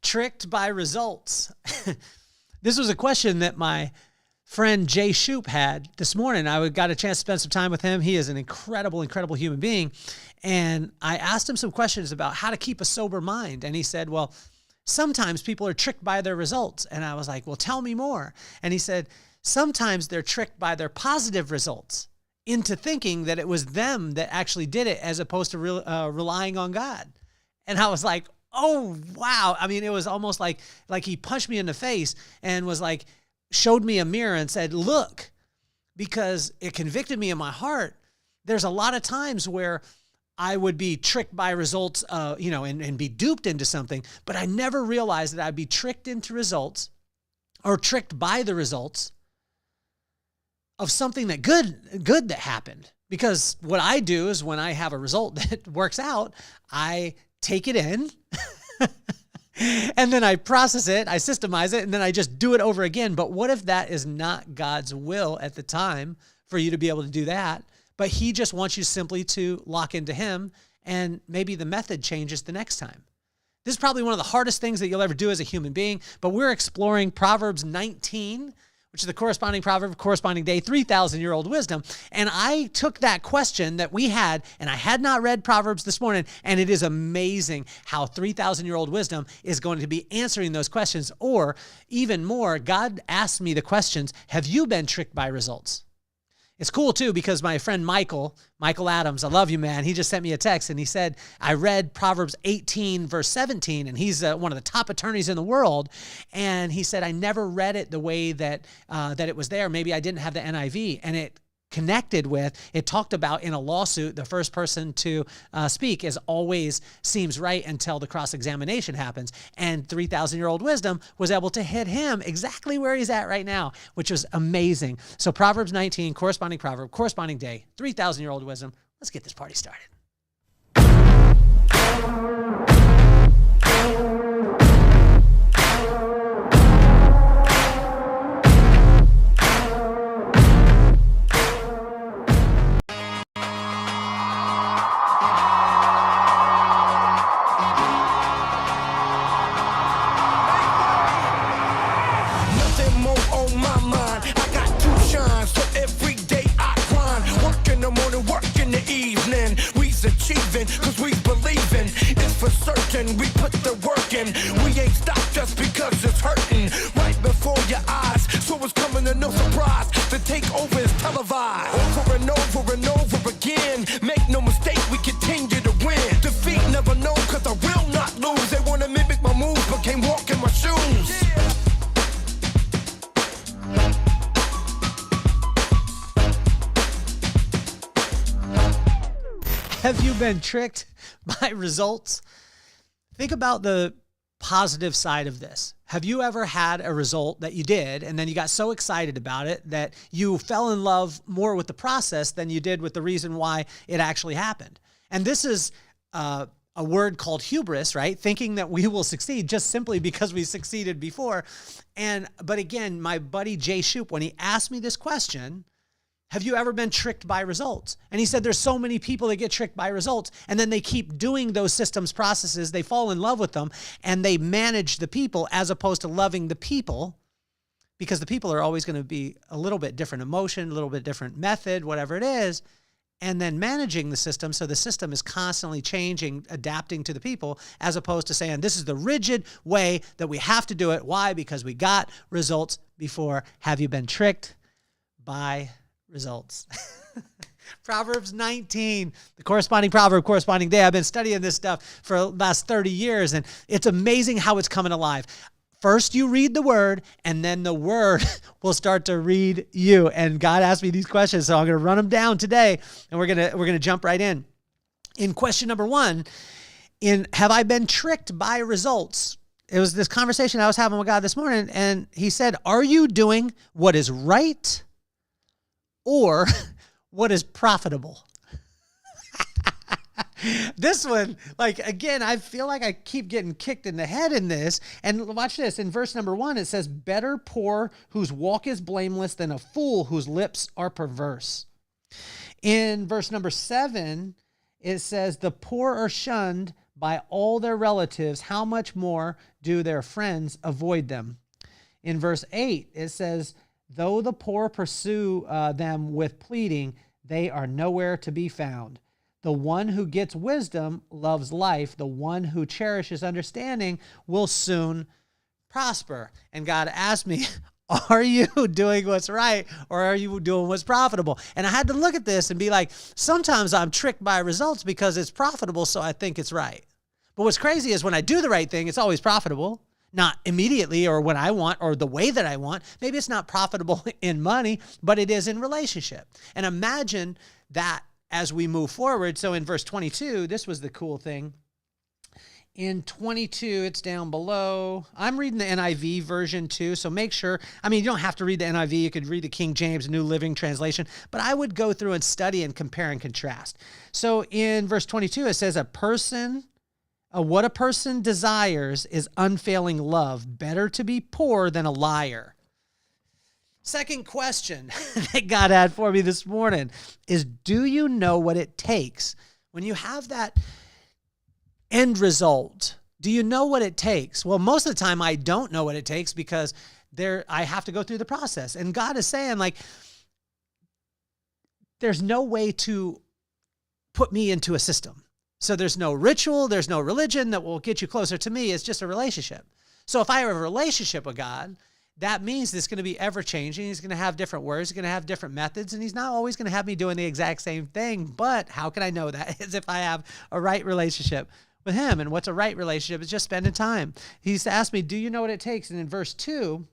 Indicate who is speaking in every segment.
Speaker 1: tricked by results? This was a question that my friend Jay Shoup had this morning. I got a chance to spend some time with him. He is an incredible, incredible human being. And I asked him some questions about how to keep a sober mind. And he said, well, sometimes people are tricked by their results. And I was like, well, tell me more. And he said, sometimes they're tricked by their positive results into thinking that it was them that actually did it as opposed to relying on God. And I was like, oh, wow. I mean, it was almost like he punched me in the face and was like, showed me a mirror and said, look, because it convicted me in my heart. There's a lot of times where I would be tricked by results, and be duped into something, but I never realized that I'd be tricked into results or tricked by the results of something that good that happened. Because what I do is when I have a result that works out, I take it in and then I process it, I systemize it, and then I just do it over again. But what if that is not God's will at the time for you to be able to do that? But he just wants you simply to lock into him, and maybe the method changes the next time. This is probably one of the hardest things that you'll ever do as a human being, but we're exploring Proverbs 19, which is the corresponding proverb, corresponding day, 3,000-year-old wisdom. And I took that question that we had, and I had not read Proverbs this morning, and it is amazing how 3,000-year-old wisdom is going to be answering those questions. Or even more, God asked me the questions, have you been tricked by results? It's cool too, because my friend Michael Adams, I love you, man. He just sent me a text and he said, I read Proverbs 18 verse 17, and he's one of the top attorneys in the world. And he said, I never read it the way that it was there. Maybe I didn't have the NIV, and it connected with, it talked about in a lawsuit, the first person to speak is always seems right until the cross-examination happens. And 3,000-year-old wisdom was able to hit him exactly where he's at right now, which was amazing. So Proverbs 19, corresponding proverb, corresponding day, 3,000-year-old wisdom. Let's get this party started.
Speaker 2: Cause we believin', it's for certain, we put the work in. We ain't stopped just because it's hurting. Right before your eyes, so it's coming to no surprise. The takeover is televised. Over and over and over again. Make no mistake, we continue to win. Defeat never know, cause I will not lose. They wanna mimic my moves, but can't walk in my shoes.
Speaker 1: Have you been tricked by results? Think about the positive side of this. Have you ever had a result that you did and then you got so excited about it that you fell in love more with the process than you did with the reason why it actually happened? And this is a word called hubris, right? Thinking that we will succeed just simply because we succeeded before. But again, my buddy Jay Shoup, when he asked me this question, have you ever been tricked by results? And he said there's so many people that get tricked by results, and then they keep doing those systems processes, they fall in love with them, and they manage the people as opposed to loving the people, because the people are always going to be a little bit different emotion, a little bit different method, whatever it is, and then managing the system so the system is constantly changing, adapting to the people, as opposed to saying this is the rigid way that we have to do it. Why? Because we got results before. Have you been tricked by results? Proverbs 19, the corresponding proverb, corresponding day. I've been studying this stuff for the last 30 years, and it's amazing how it's coming alive. First, you read the word, and then the word will start to read you. And God asked me these questions, so I'm going to run them down today, and we're going to jump right in. In question number 1, have I been tricked by results? It was this conversation I was having with God this morning, and he said, are you doing what is right or what is profitable? This one, again, I feel like I keep getting kicked in the head in this. And watch this. In verse number 1, it says, better poor whose walk is blameless than a fool whose lips are perverse. In verse number 7, it says, the poor are shunned, by all their relatives, how much more do their friends avoid them? In verse 8, it says, though the poor pursue them with pleading, they are nowhere to be found. The one who gets wisdom loves life. The one who cherishes understanding will soon prosper. And God asked me, are you doing what's right, or are you doing what's profitable? And I had to look at this and be like, sometimes I'm tricked by results because it's profitable, so I think it's right. But what's crazy is when I do the right thing, it's always profitable. Not immediately or when I want or the way that I want. Maybe it's not profitable in money, but it is in relationship. And imagine that as we move forward. So in verse 22, this was the cool thing. In 22, it's down below. I'm reading the NIV version too, so make sure. I mean, you don't have to read the NIV. You could read the King James New Living Translation, but I would go through and study and compare and contrast. So in verse 22, it says, what a person desires is unfailing love. Better to be poor than a liar. Second question that God had for me this morning is, do you know what it takes when you have that end result? Do you know what it takes? Well, most of the time I don't know what it takes because I have to go through the process. And God is saying, like, there's no way to put me into a system. So there's no ritual, there's no religion that will get you closer to me. It's just a relationship. So if I have a relationship with God, that means it's going to be ever-changing. He's going to have different words. He's going to have different methods, and he's not always going to have me doing the exact same thing. But how can I know that? Is if I have a right relationship with him. And what's a right relationship? It's just spending time. He's asked me, do you know what it takes? And in verse 2,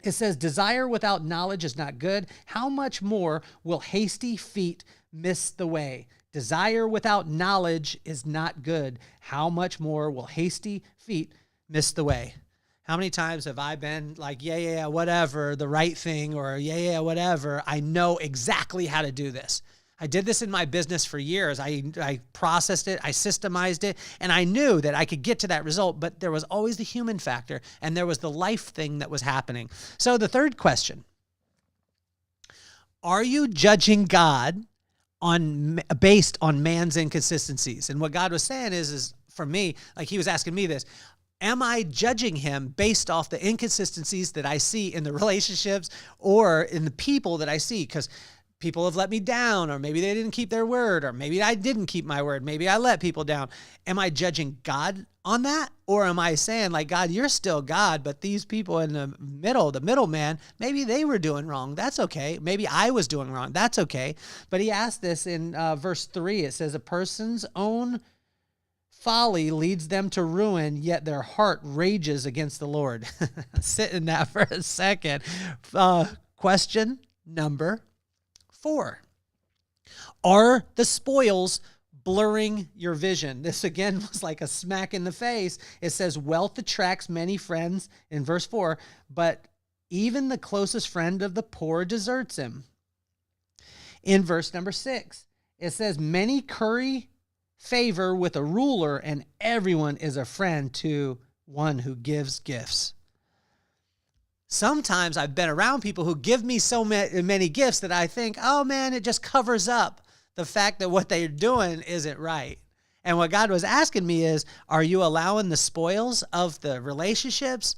Speaker 1: it says, desire without knowledge is not good. How much more will hasty feet miss the way? Desire without knowledge is not good. How much more will hasty feet miss the way? How many times have I been like, yeah, whatever, the right thing, or yeah, whatever. I know exactly how to do this. I did this in my business for years. I processed it, I systemized it, and I knew that I could get to that result, but there was always the human factor, and there was the life thing that was happening. So the third question, are you judging God based on man's inconsistencies? And what God was saying is for me, like he was asking me this, am I judging him based off the inconsistencies that I see in the relationships or in the people that I see? Because people have let me down, or maybe they didn't keep their word, or maybe I didn't keep my word. Maybe I let people down. Am I judging God on that? Or am I saying, like, God, you're still God, but these people in the middleman, maybe they were doing wrong. That's okay. Maybe I was doing wrong. That's okay. But he asked this in verse 3. It says, a person's own folly leads them to ruin, yet their heart rages against the Lord. Sit in that for a second. Question number 4. Are the spoils blurring your vision? This again was like a smack in the face. It says wealth attracts many friends in verse 4, but even the closest friend of the poor deserts him. In verse number 6, it says many curry favor with a ruler, and everyone is a friend to one who gives gifts. Sometimes I've been around people who give me so many gifts that I think, oh man, it just covers up the fact that what they're doing isn't right. And what God was asking me is, are you allowing the spoils of the relationships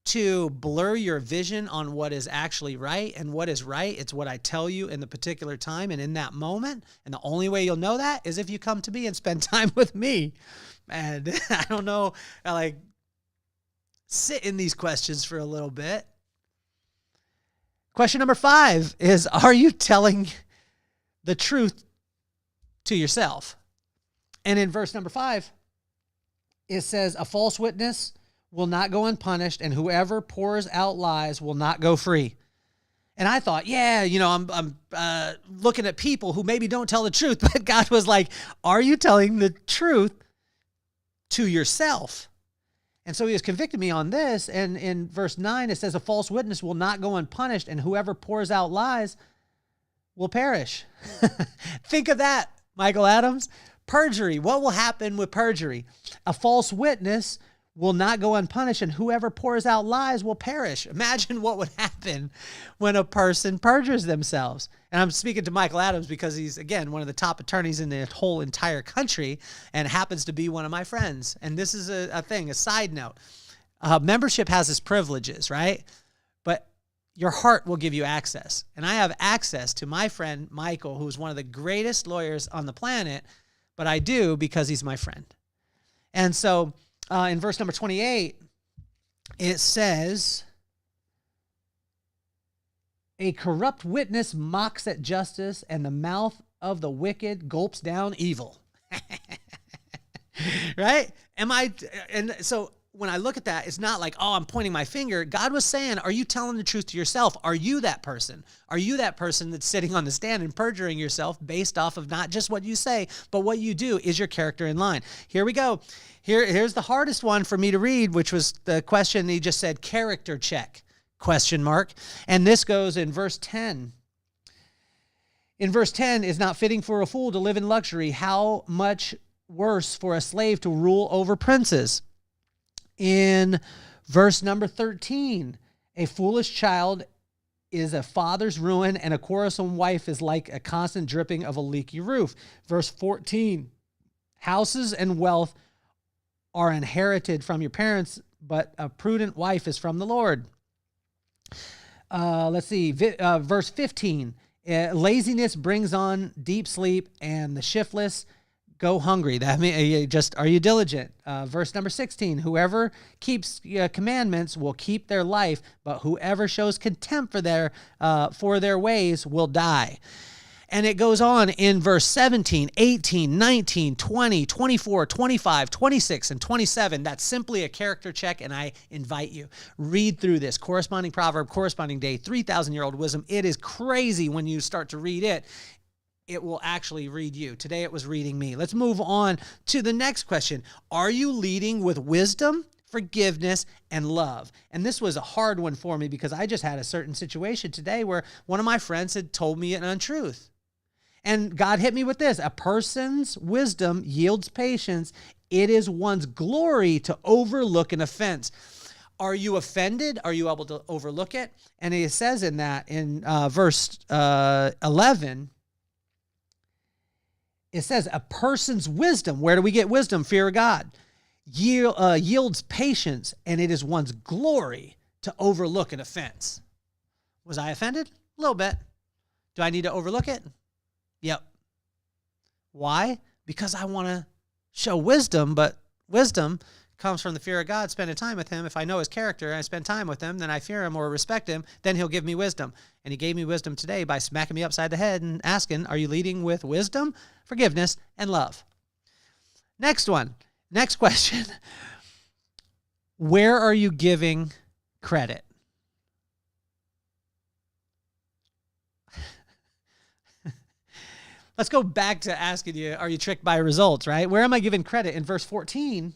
Speaker 1: to blur your vision on what is actually right? And what is right, it's what I tell you in the particular time and in that moment. And the only way you'll know that is if you come to me and spend time with me. And I don't know, I sit in these questions for a little bit. Question number 5 is, are you telling the truth to yourself? And in verse number 5, it says, a false witness will not go unpunished, and whoever pours out lies will not go free. And I thought, I'm looking at people who maybe don't tell the truth, but God was like, are you telling the truth to yourself? And so he has convicted me on this. And in verse 9, it says, a false witness will not go unpunished, and whoever pours out lies will perish. Think of that, Michael Adams. Perjury. What will happen with perjury? A false witness will not go unpunished, and whoever pours out lies will perish. Imagine what would happen when a person perjures themselves. And I'm speaking to Michael Adams because he's, again, one of the top attorneys in the whole entire country and happens to be one of my friends. And this is a side note. Membership has its privileges, right? But your heart will give you access. And I have access to my friend, Michael, who's one of the greatest lawyers on the planet, but I do because he's my friend. And so in verse number 28, it says, a corrupt witness mocks at justice, and the mouth of the wicked gulps down evil. Right? And so when I look at that, it's not like, oh, I'm pointing my finger. God was saying, are you telling the truth to yourself? Are you that person? Are you that person that's sitting on the stand and perjuring yourself based off of not just what you say, but what you do? Is your character in line? Here we go. Here's the hardest one for me to read, which was the question he just said, character check, ? And this goes in verse 10. In verse 10, is not fitting for a fool to live in luxury. How much worse for a slave to rule over princes? In verse number 13, a foolish child is a father's ruin, and a quarrelsome wife is like a constant dripping of a leaky roof. Verse 14, houses and wealth are inherited from your parents, but a prudent wife is from the Lord. Let's see, verse 15, laziness brings on deep sleep, and the shiftless go hungry. That means are you diligent? Verse number 16, whoever keeps commandments will keep their life, but whoever shows contempt for their ways will die. And it goes on in verse 17, 18, 19, 20, 24, 25, 26, and 27. That's simply a character check, and I invite you, read through this. Corresponding proverb, corresponding day, 3,000-year-old wisdom. It is crazy when you start to read it. It will actually read you. Today it was reading me. Let's move on to the next question. Are you leading with wisdom, forgiveness, and love? And this was a hard one for me because I just had a certain situation today where one of my friends had told me an untruth. And God hit me with this. A person's wisdom yields patience. It is one's glory to overlook an offense. Are you offended? Are you able to overlook it? And it says in that, in verse 11, it says a person's wisdom, where do we get wisdom? Fear of God. Yields patience, and it is one's glory to overlook an offense. Was I offended? A little bit. Do I need to overlook it? Yep. Why? Because I want to show wisdom, but wisdom comes from the fear of God, spending time with him. If I know his character and I spend time with him, then I fear him or respect him, then he'll give me wisdom. And he gave me wisdom today by smacking me upside the head and asking, are you leading with wisdom, forgiveness, and love? Next one. Next question. Where are you giving credit? Let's go back to asking you, are you tricked by results, right? Where am I giving credit? In verse 14,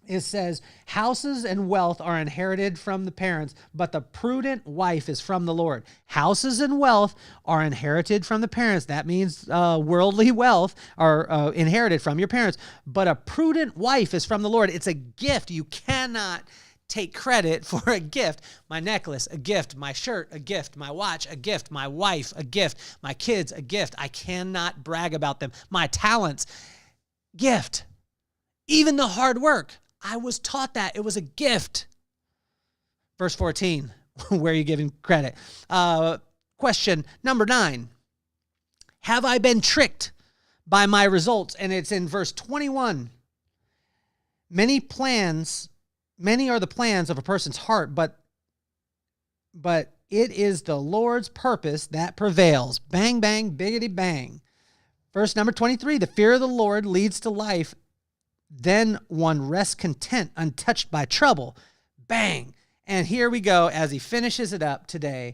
Speaker 1: it says, houses and wealth are inherited from the parents, but the prudent wife is from the Lord. Houses and wealth are inherited from the parents. That means worldly wealth are inherited from your parents, but a prudent wife is from the Lord. It's a gift. You cannot take credit for a gift. My necklace, a gift. My shirt, a gift. My watch, a gift. My wife, a gift. My kids, a gift. I cannot brag about them. My talents, gift. Even the hard work, I was taught that. It was a gift. Verse 14, where are you giving credit? Question number 9. Have I been tricked by my results? And it's in verse 21. Many are the plans of a person's heart, but it is the Lord's purpose that prevails. Bang, bang, biggity, bang. Verse number 23, the fear of the Lord leads to life. Then one rests content, untouched by trouble. Bang. And here we go as he finishes it up today.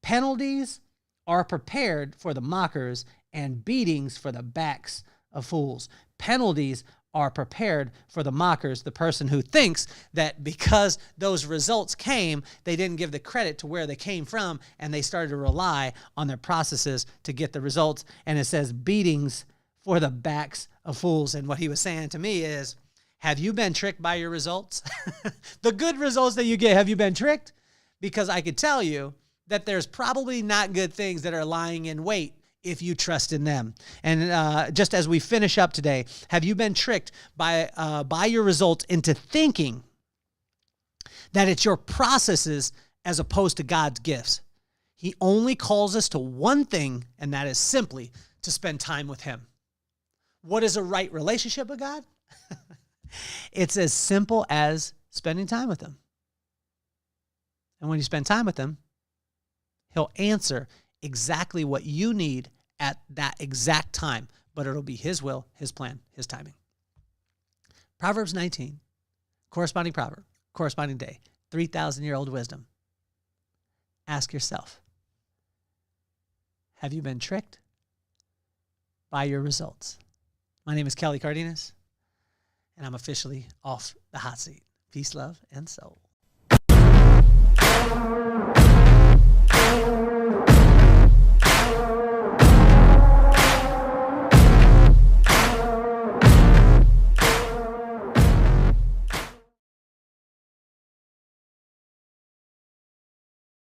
Speaker 1: Penalties are prepared for the mockers and beatings for the backs of fools. Penalties are prepared for the mockers, the person who thinks that because those results came, they didn't give the credit to where they came from, and they started to rely on their processes to get the results. And it says beatings for the backs of fools. And what he was saying to me is, Have you been tricked by your results? The good results that you get, have you been tricked? Because I could tell you that there's probably not good things that are lying in wait if you trust in them. And just as we finish up today, have you been tricked by your results into thinking that it's your processes as opposed to God's gifts? He only calls us to one thing, and that is simply to spend time with him. What is a right relationship with God? It's as simple as spending time with him. And when you spend time with him, he'll answer exactly what you need at that exact time, but it'll be his will, his plan, his timing. Proverbs 19, corresponding proverb, corresponding day, 3,000-year-old wisdom. Ask yourself, have you been tricked by your results? My name is Kelly Cardenas, and I'm officially off the hot seat. Peace, love, and soul.